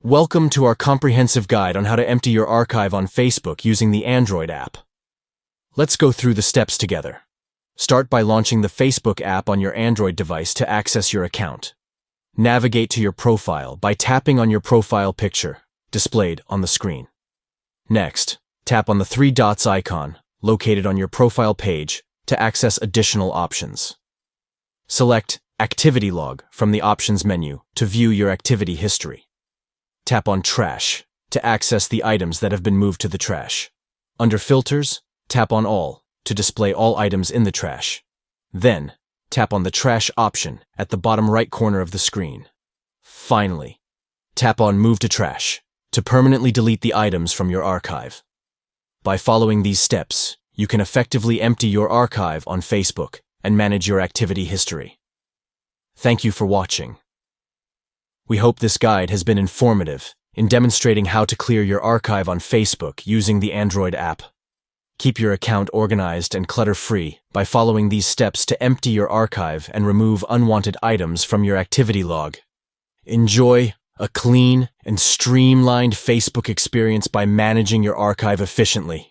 Welcome to our comprehensive guide on how to empty your archive on Facebook using the Android app. Let's go through the steps together. Start by launching the Facebook app on your Android device to access your account. Navigate to your profile by tapping on your profile picture, displayed on the screen. Next, tap on the three dots icon, located on your profile page, to access additional options. Select Activity Log from the Options menu to view your activity history. Tap on Trash to access the items that have been moved to the trash. Under Filters, tap on All to display all items in the trash. Then, tap on the Trash option at the bottom right corner of the screen. Finally, tap on Move to Trash to permanently delete the items from your archive. By following these steps, you can effectively empty your archive on Facebook and manage your activity history. Thank you for watching. We hope this guide has been informative in demonstrating how to clear your archive on Facebook using the Android app. Keep your account organized and clutter-free by following these steps to empty your archive and remove unwanted items from your activity log. Enjoy a clean and streamlined Facebook experience by managing your archive efficiently.